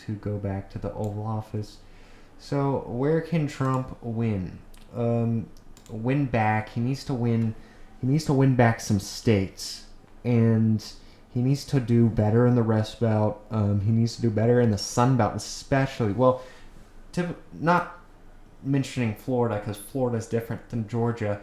to go back to the Oval Office. So where can Trump win? Win back. He needs to win. He needs to win back some states, and he needs to do better in the Rust Belt. He needs to do better in the Sun Belt, especially. Well, not mentioning Florida because Florida is different than Georgia.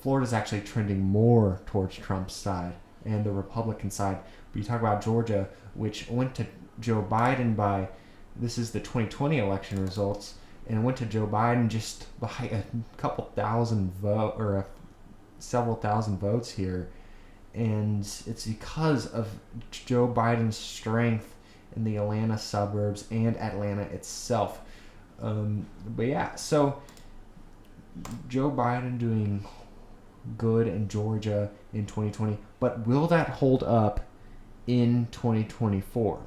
Florida's actually trending more towards Trump's side and the Republican side. But you talk about Georgia, which went to Joe Biden by, this is the 2020 election results, and it went to Joe Biden just by a couple thousand vote or several thousand votes here, and it's because of Joe Biden's strength in the Atlanta suburbs and Atlanta itself. But yeah, so Joe Biden doing good in Georgia in 2020, but will that hold up in 2024?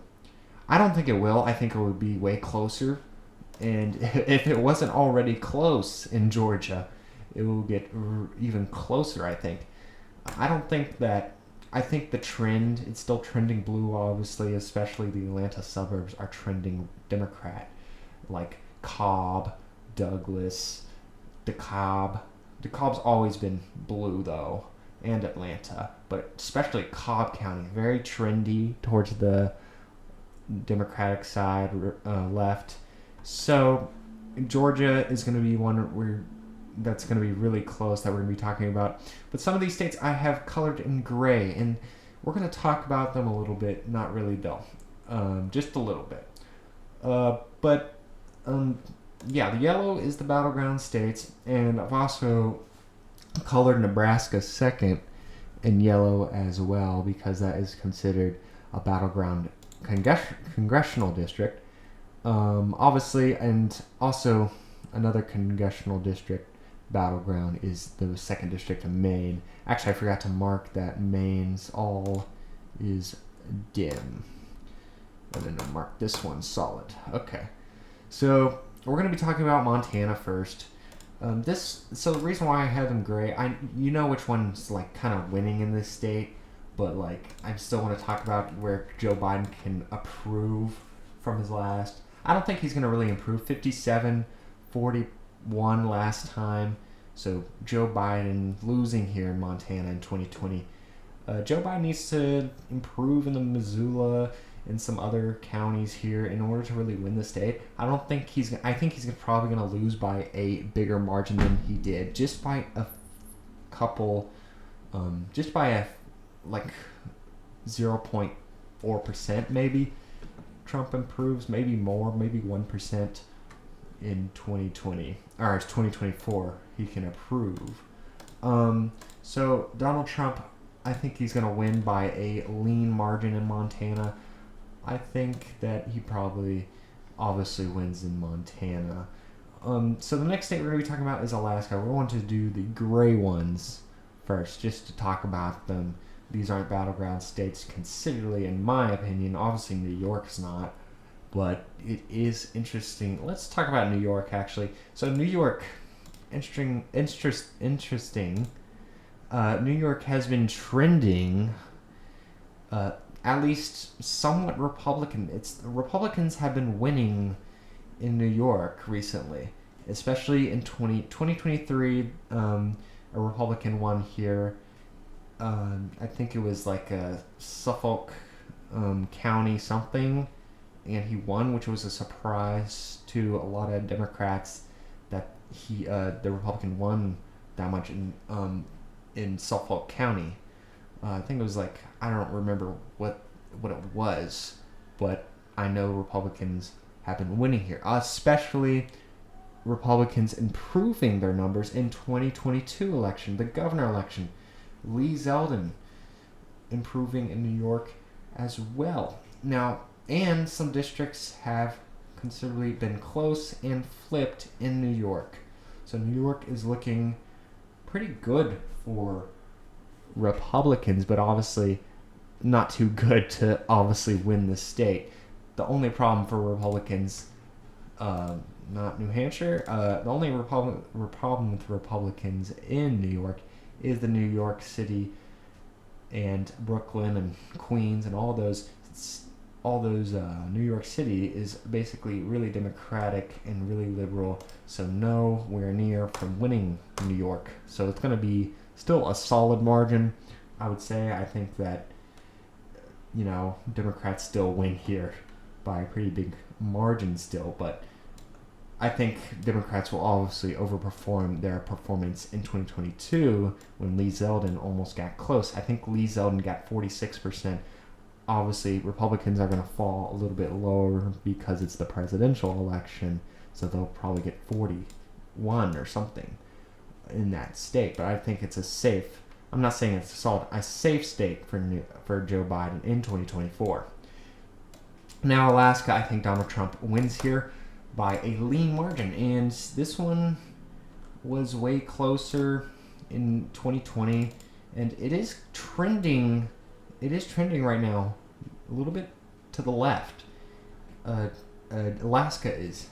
I don't think it will. I think it would be way closer. And if it wasn't already close in Georgia, it will get even closer, I think. I don't think that. I think the trend, it's still trending blue, obviously, especially the Atlanta suburbs are trending Democrat. Like Cobb, Douglas, DeKalb. DeKalb's always been blue, though, and Atlanta. But especially Cobb County, very trendy towards the Democratic side, left. So Georgia is going to be one where that's going to be really close that we're going to be talking about. But some of these states I have colored in gray, and we're going to talk about them a little bit. Not really, though. Just a little bit. Yeah, the yellow is the battleground states, and I've also colored Nebraska second in yellow as well because that is considered a battleground congressional district. Obviously, and also another congressional district battleground is the second district of Maine. Actually, I forgot to mark that Maine's all is dim. And then I'll mark this one solid. Okay. So we're going to be talking about Montana first. So the reason why I have them gray, you know which one's like kind of winning in this state, but like I still want to talk about where Joe Biden can improve from his last. I don't think he's going to really improve. 57-41 last time. So Joe Biden losing here in Montana in 2020. Joe Biden needs to improve in the Missoula and some other counties here in order to really win the state. I think he's probably going to lose by a bigger margin than he did, just by a couple, just by a like 0.4% maybe. Trump improves, maybe more, maybe 1% in 2020 or 2024. He can improve. So Donald Trump, I think he's going to win by a lean margin in Montana. I think that he probably obviously wins in Montana. So the next state we're going to be talking about is Alaska. We're going to do the gray ones first, just to talk about them. These aren't battleground states considerably, in my opinion. Obviously, New York's not, but it is interesting. Let's talk about New York, actually. So New York, interesting. New York has been trending, at least somewhat Republican. Republicans have been winning in New York recently, especially in 2023. A Republican won here. I think it was like a Suffolk County something, and he won, which was a surprise to a lot of Democrats that the Republican won that much in Suffolk County. I think it was like, I don't remember what it was, but I know Republicans have been winning here, especially Republicans improving their numbers in 2022 election, the governor election. Lee Zeldin improving in New York as well. Now, and some districts have considerably been close and flipped in New York. So New York is looking pretty good for Republicans, but obviously not too good to obviously win the state. The only problem for Republicans, not New Hampshire, the only problem with Republicans in New York is the New York City and Brooklyn and Queens and all those New York City is basically really Democratic and really liberal. So nowhere near from winning New York. So it's going to be still a solid margin, I would say. I think that Democrats still win here by a pretty big margin still, but I think Democrats will obviously overperform their performance in 2022 when Lee Zeldin almost got close. I think Lee Zeldin got 46%. Obviously, Republicans are going to fall a little bit lower because it's the presidential election, so they'll probably get 41 or something in that state. But I think it's a safe. I'm not saying it's a safe state for Joe Biden in 2024. Now, Alaska, I think Donald Trump wins here by a lean margin, and this one was way closer in 2020, and it is trending right now a little bit to the left. Alaska is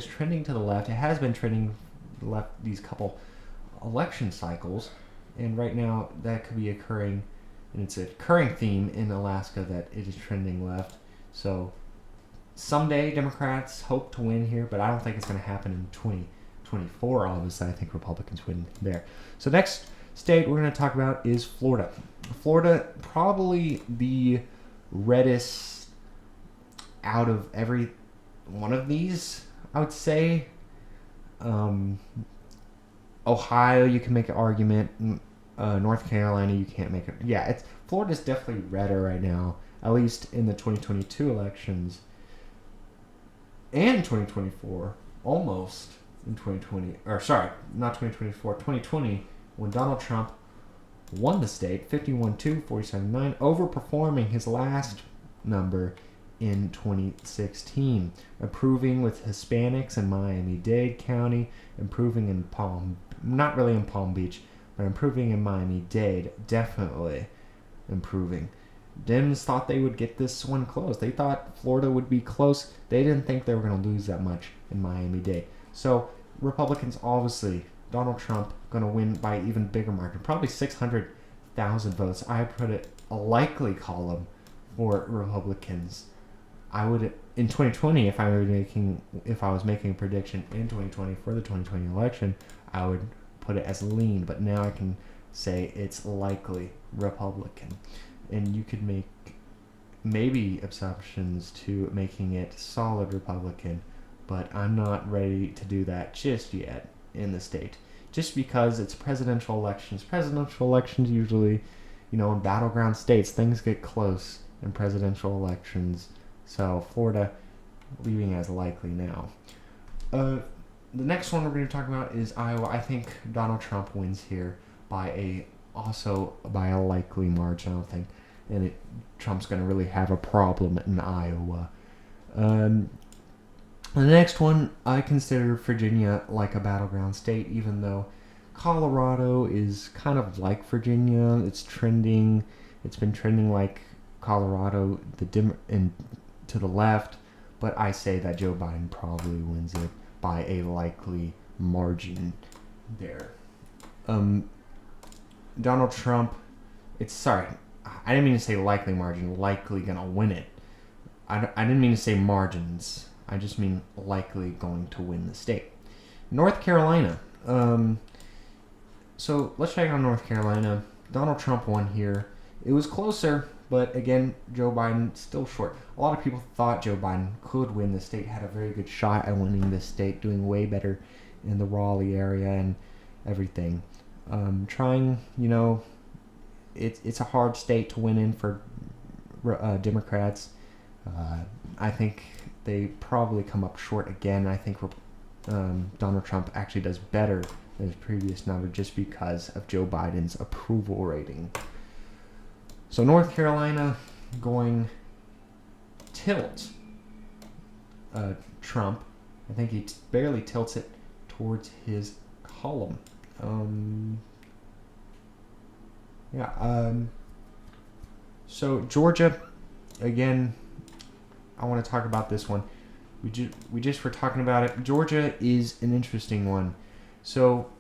trending to the left. It has been trending to the left these couple election cycles, and right now that could be occurring, and it's a recurring theme in Alaska that it is trending left. So someday Democrats hope to win here, but I don't think it's going to happen in 2024. Obviously, I think Republicans win there. So next state we're going to talk about is Florida. Florida, probably the reddest out of every one of these, I would say. Ohio, you can make an argument. North Carolina, you can't make it. Yeah, Florida's definitely redder right now, at least in the 2022 elections. And 2024, almost in 2020, or sorry, not 2024, 2020, when Donald Trump won the state 51-2, 47-9, overperforming his last number in 2016, improving with Hispanics in Miami-Dade County, improving in not really in Palm Beach, but improving in Miami-Dade, definitely improving. Dems thought they would get this one close. They thought Florida would be close. They didn't think they were going to lose that much in Miami-Dade. So Republicans, obviously, Donald Trump going to win by an even bigger margin, probably 600,000 votes. I put it a likely column for Republicans. I would in 2020, if I was making a prediction in 2020 for the 2020 election, I would put it as lean. But now I can say it's likely Republican. And you could make maybe assumptions to making it solid Republican, but I'm not ready to do that just yet in the state. Just because it's presidential elections. Presidential elections usually, in battleground states, things get close in presidential elections. So Florida, leaving as likely now. The next one we're going to talk about is Iowa. I think Donald Trump wins here by a likely margin, I don't think. And Trump's going to really have a problem in Iowa. The next one, I consider Virginia like a battleground state, even though Colorado is kind of like Virginia. It's been trending like Colorado, to the left, but I say that Joe Biden probably wins it by a likely margin there. Donald Trump, I didn't mean to say likely margin, likely gonna win it. I didn't mean to say margins. I just mean likely going to win the state. North Carolina. So let's check on North Carolina. Donald Trump won here. It was closer, but again, Joe Biden still short. A lot of people thought Joe Biden could win the state, had a very good shot at winning this state, doing way better in the Raleigh area and everything. It's a hard state to win in for Democrats. I think they probably come up short again. I think Donald Trump actually does better than his previous number just because of Joe Biden's approval rating. So North Carolina going tilt Trump. I think he barely tilts it towards his column. So Georgia, again, I want to talk about this one. We just were talking about it. Georgia is an interesting one. So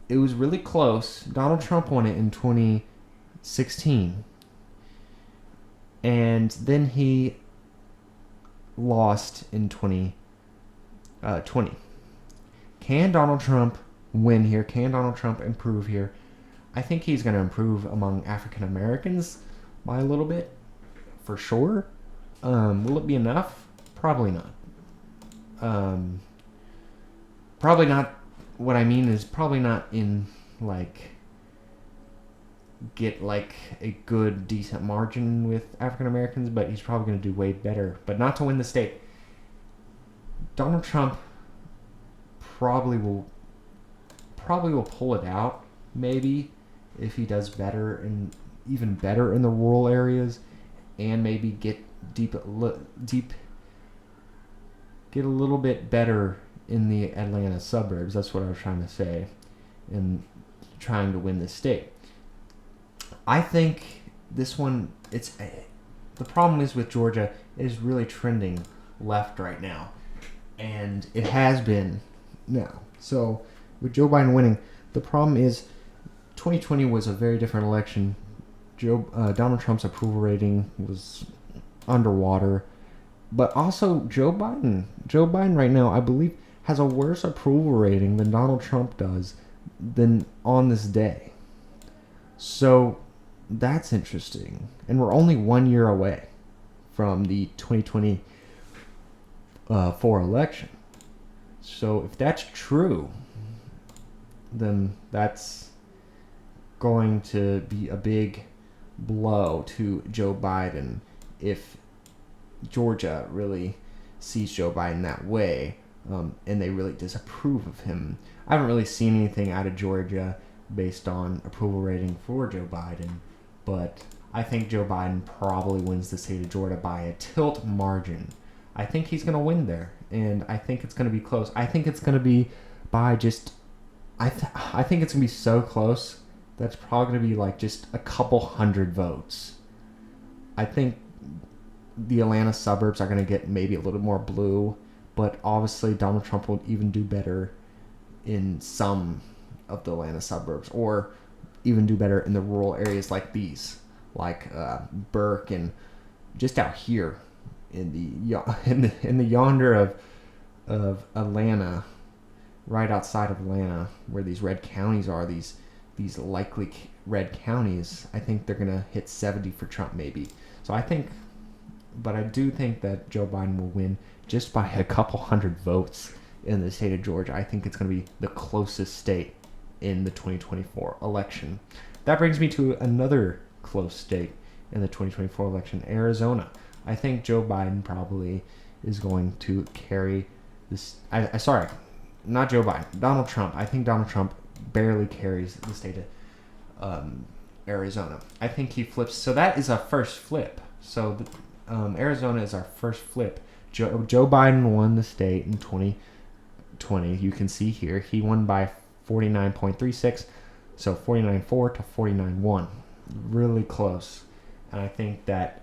it was really close. Donald Trump won it in 2016. And then he lost in 2020. Can Donald Trump win here? Can Donald Trump improve here? I think he's going to improve among African Americans by a little bit, for sure. Will it be enough? Probably not. Probably not. What I mean is probably not in get a good decent margin with African Americans, but he's probably going to do way better. But not to win the state. Donald Trump probably will pull it out, maybe, if he does better and even better in the rural areas, and maybe get get a little bit better in the Atlanta suburbs. That's what I was trying to say, in trying to win this state. I think this one, the problem is with Georgia, it is really trending left right now, and it has been now. So with Joe Biden winning, the problem is 2020 was a very different election. Donald Trump's approval rating was underwater, but also Joe Biden right now, I believe, has a worse approval rating than Donald Trump does than on this day. So that's interesting, and we're only 1 year away from the 2024 election. So if that's true, then that's going to be a big blow to Joe Biden if Georgia really sees Joe Biden that way, and they really disapprove of him. I haven't really seen anything out of Georgia based on approval rating for Joe Biden, but I think Joe Biden probably wins the state of Georgia by a tilt margin. I think he's going to win there, and I think it's going to be close. I think it's going to be by just... I think it's going to be so close that's probably going to be like just a couple hundred votes. I think the Atlanta suburbs are going to get maybe a little more blue, but obviously Donald Trump will even do better in some of the Atlanta suburbs, or even do better in the rural areas like these, like Burke, and just out here in the yonder of Atlanta, right outside of Atlanta, where these red counties are, these likely red counties. I think they're gonna hit 70 for Trump, maybe. So I do think that Joe Biden will win just by a couple hundred votes in the state of Georgia. I think it's gonna be the closest state in the 2024 election. That brings me to another close state in the 2024 election, Arizona. I think Joe Biden probably is going to carry this. Not Joe Biden, Donald Trump. I think Donald Trump barely carries the state of Arizona. I think he flips. So that is our first flip. So Arizona is our first flip. Joe Biden won the state in 2020. You can see here he won by 49.36. So 49.4 to 49.1. Really close. And I think that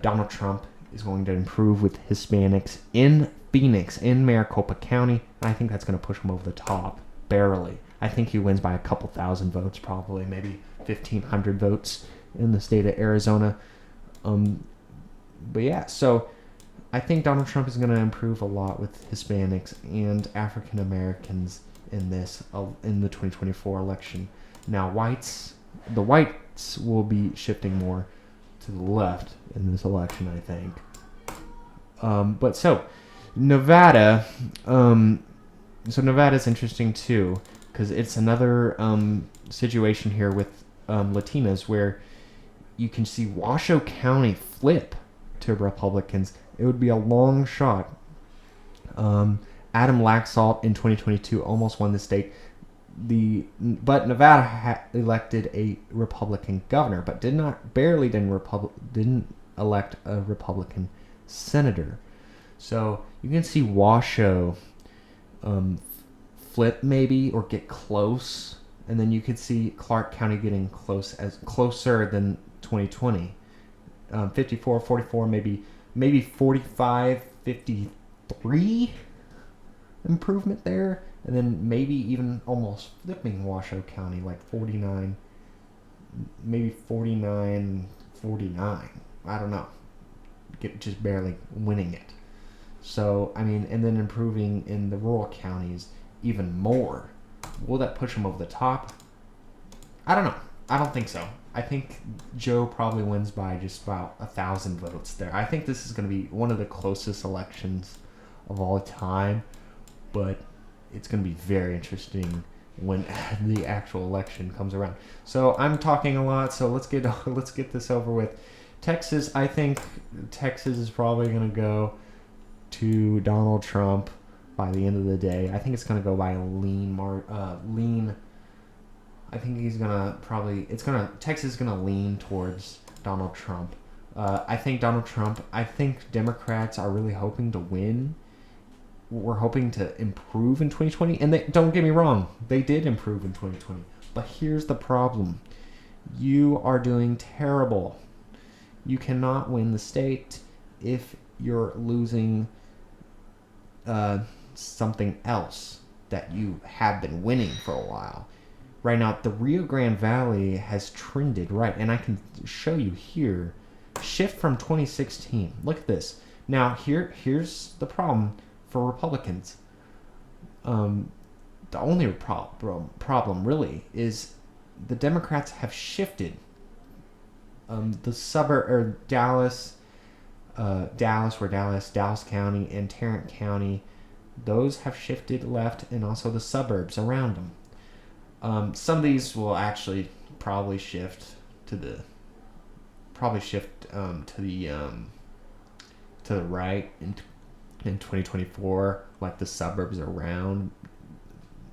Donald Trump is going to improve with Hispanics in Phoenix, in Maricopa County, and I think that's going to push him over the top, barely. I think he wins by a couple thousand votes, probably, maybe 1,500 votes in the state of Arizona. But yeah, so I think Donald Trump is going to improve a lot with Hispanics and African Americans in the 2024 election. Now, the whites will be shifting more to the left in this election, I think. But so Nevada, Nevada's interesting too, because it's another situation here with Latinas where you can see Washoe County flip to Republicans. It would be a long shot. Adam Laxalt in 2022 almost won the state. But Nevada elected a Republican governor, but didn't elect a Republican senator. So you can see Washoe flip maybe, or get close, and then you could see Clark County getting closer than 2020. 54, 44, maybe 45, 53 improvement there, and then maybe even almost flipping Washoe County, like 49, maybe 49, 49. I don't know. just barely winning it. So, I mean, and then improving in the rural counties even more. Will that push him over the top? I don't know. I don't think so. I think Joe probably wins by just about 1,000 votes there. I think this is going to be one of the closest elections of all time, but it's going to be very interesting when the actual election comes around. So I'm talking a lot, so let's get this over with. Texas, I think Texas is probably going to go to Donald Trump by the end of the day. I think it's going to go by a lean. I think Texas is gonna lean towards Donald Trump. I think Democrats are really hoping to win. We're hoping to improve in 2020, and don't get me wrong, they did improve in 2020. But here's the problem: you are doing terrible. You cannot win the state if you're losing something else that you have been winning for a while. Right now, the Rio Grande Valley has trended right, and I can show you here, shift from 2016. Look at this. Now, here's the problem for Republicans. The only problem really is the Democrats have shifted. The suburb or Dallas County and Tarrant County, those have shifted left, and also the suburbs around them. Some of these will actually probably shift to the right in 2024, like the suburbs around.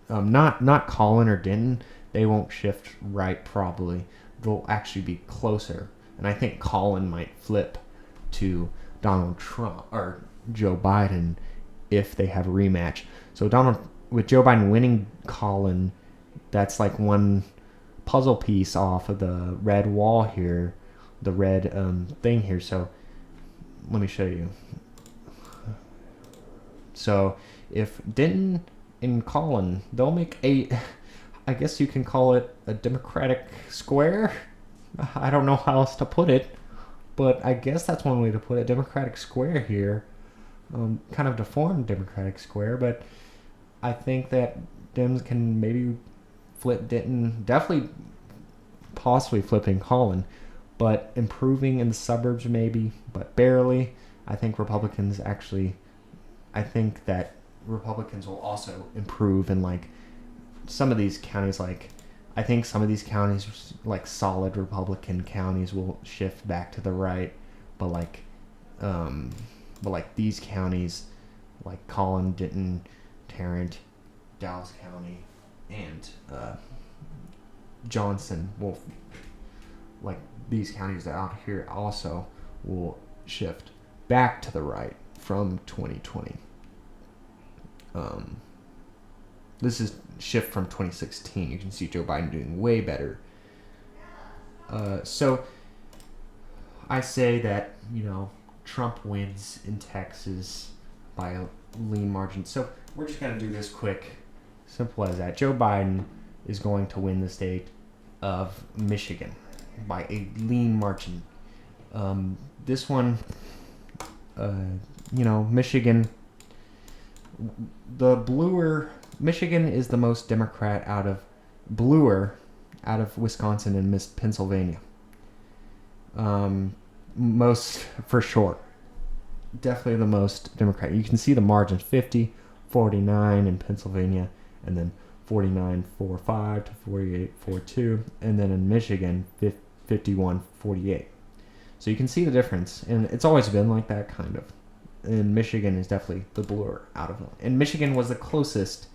Not Collin or Denton. They won't shift right probably. They'll actually be closer, and I think Collin might flip to Donald Trump or Joe Biden if they have a rematch. So with Joe Biden winning Collin, that's like one puzzle piece off of the red wall here, the red thing here. So let me show you. So if Denton and Collin, they'll make I guess you can call it a Democratic square. I don't know how else to put it, but I guess that's one way to put it. Democratic square here. Kind of deformed Democratic square, but I think that Dems can maybe flip Denton, definitely possibly flipping Collin, but improving in the suburbs maybe, but barely. I think that Republicans will also improve in like some of these counties. I think some of these counties, like solid Republican counties, will shift back to the right, but these counties, like Collin, Denton, Tarrant, Dallas County, and Johnson will, like these counties out here also will shift back to the right from 2020. This is shift from 2016. You can see Joe Biden doing way better. So I say that, Trump wins in Texas by a lean margin. So we're just going to do this quick. Simple as that. Joe Biden is going to win the state of Michigan by a lean margin. This one, Michigan, Michigan is the most Democrat out of Wisconsin and Pennsylvania. Most for sure. Definitely the most Democrat. You can see the margins: 50-49 in Pennsylvania, and then 49-45 to 48-42, and then in Michigan 51-48. So you can see the difference, and it's always been like that kind of. And Michigan is definitely the bluer out of them. And Michigan was the closest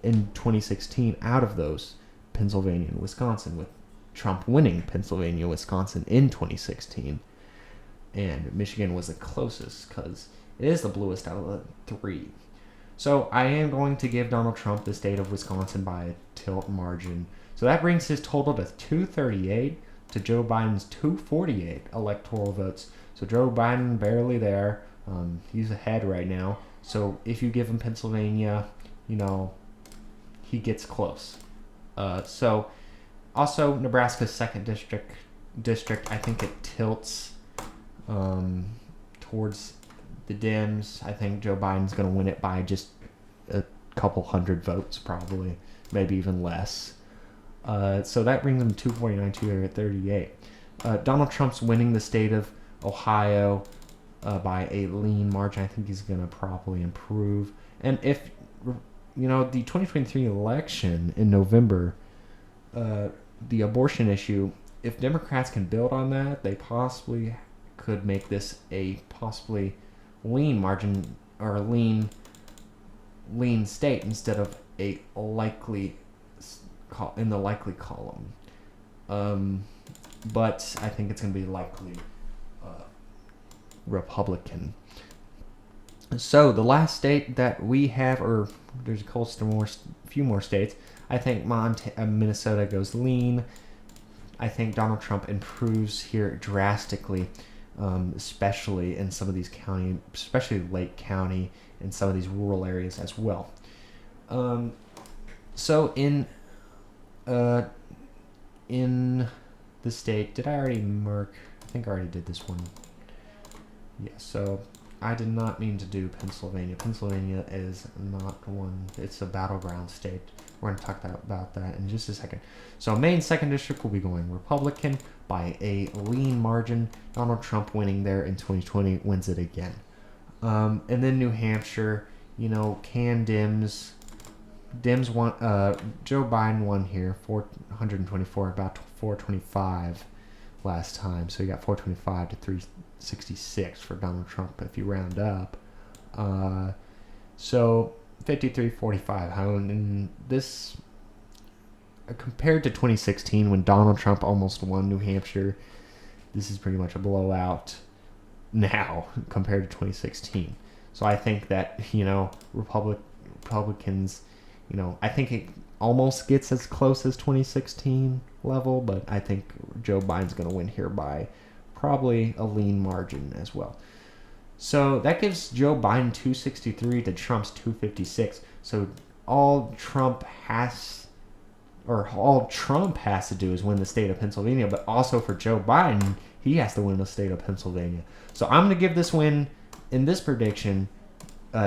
in 2016 out of those, Pennsylvania and Wisconsin, with Trump winning Pennsylvania, Wisconsin in 2016. And Michigan was the closest because it is the bluest out of the three. So I am going to give Donald Trump the state of Wisconsin by a tilt margin. So that brings his total to 238 to Joe Biden's 248 electoral votes. So Joe Biden barely there. He's ahead right now. So if you give him Pennsylvania, he gets close. So also Nebraska's second district, I think it tilts towards the Dems. I think Joe Biden's going to win it by just a couple hundred votes, probably, maybe even less. So that brings him 249 to 38. Donald Trump's winning the state of Ohio by a lean margin. I think he's going to probably improve. And if, the 2023 election in November, the abortion issue, if Democrats can build on that, they possibly could make this a possibly lean margin or lean state instead of a likely in the likely column. But I think it's going to be likely Republican. So the last state that we have, or there's a few more states. I think Minnesota goes lean. I think Donald Trump improves here drastically, especially in some of these counties, especially Lake County and some of these rural areas as well. So in the state, did I already mark? I think I already did this one. Yeah, so I did not mean to do Pennsylvania. Pennsylvania is not one. It's a battleground state. We're going to talk about that in just a second. So Maine 2nd District will be going Republican by a lean margin. Donald Trump winning there in 2020 wins it again. And then New Hampshire, can Dems won, Joe Biden won here, 424, about 425 last time. So you got 425 to 366 for Donald Trump if you round up. So 53-45. And this, compared to 2016 when Donald Trump almost won New Hampshire, this is pretty much a blowout now compared to 2016. So I think that, Republicans, I think it almost gets as close as 2016 level, but I think Joe Biden's going to win here by probably a lean margin as well. So that gives Joe Biden 263 to Trump's 256. So all Trump has to do is win the state of Pennsylvania, but also for Joe Biden, he has to win the state of Pennsylvania. So I'm going to give this win in this prediction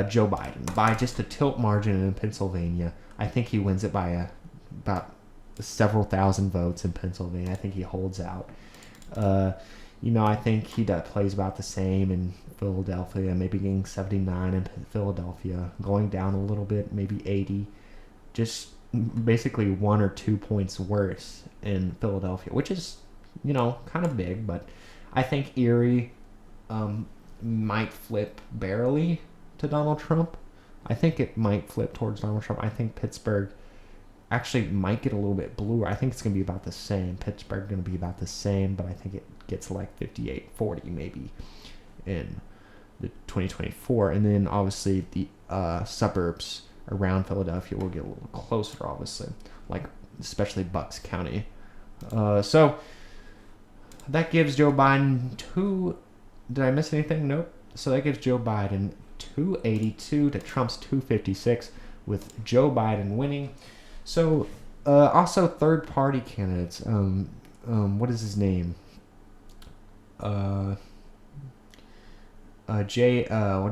Joe Biden by just a tilt margin in Pennsylvania. I think he wins it by about several thousand votes in Pennsylvania. I think he holds out. I think he plays about the same in Philadelphia, maybe getting 79 in Philadelphia, going down a little bit, maybe 80. Just basically 1 or 2 points worse in Philadelphia, which is, kind of big, but I think Erie might flip barely to Donald Trump. I think it might flip towards Donald Trump. I think Pittsburgh actually might get a little bit bluer. I think it's going to be about the same. Pittsburgh going to be about the same, but I think it gets like 58-40 maybe in the 2024. And then obviously the suburbs around Philadelphia will get a little closer, obviously, like especially Bucks County. So that gives Joe Biden did I miss anything? Nope. So that gives Joe Biden 282 to Trump's 256 with Joe Biden winning. So also third party candidates. What is his name? What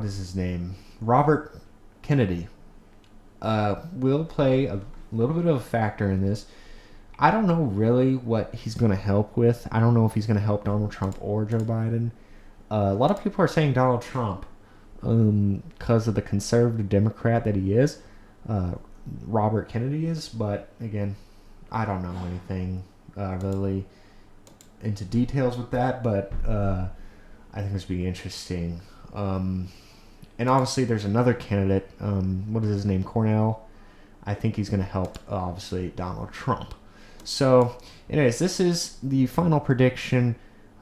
is his name? Robert Kennedy will play a little bit of a factor in this. I don't know really what he's going to help with. I don't know if he's going to help Donald Trump or Joe Biden. A lot of people are saying Donald Trump because of the conservative Democrat that he is. Robert Kennedy is, but again, I don't know anything really into details with that, but I think this will be interesting. And obviously there's another candidate, what is his name, Cornell. I think he's going to help, obviously, Donald Trump. So, anyways, this is the final prediction.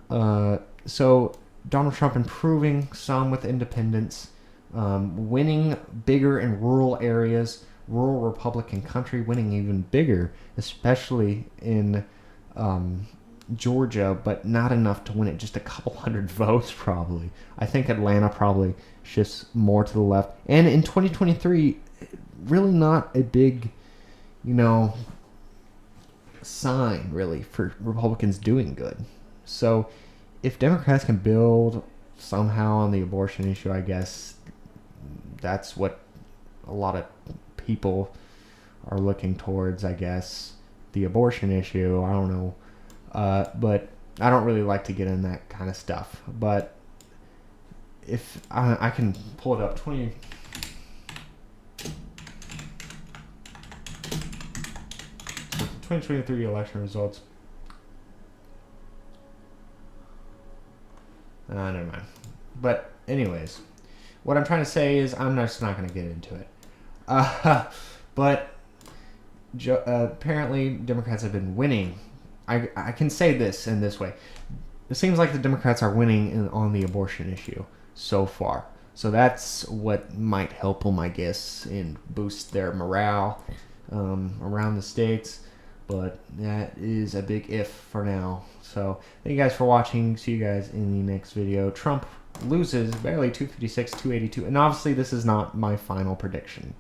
So, Donald Trump improving some with independents, winning bigger in rural areas, rural Republican country, winning even bigger, especially in Georgia, but not enough to win it, just a couple hundred votes probably. I think Atlanta probably shifts more to the left. And in 2023, really not a big, sign really for Republicans doing good. So if Democrats can build somehow on the abortion issue, I guess that's what a lot of people are looking towards, I guess. The abortion issue, I don't know. But I don't really like to get in that kind of stuff. But if I can pull it up, 2023 election results. Never mind. But anyways, what I'm trying to say is I'm just not going to get into it. But apparently Democrats have been winning. I can say this in this way. It seems like the Democrats are winning on the abortion issue so far. So that's what might help them, I guess, and boost their morale around the states. But that is a big if for now. So thank you guys for watching. See you guys in the next video. Trump loses barely 256, 282. And obviously this is not my final prediction.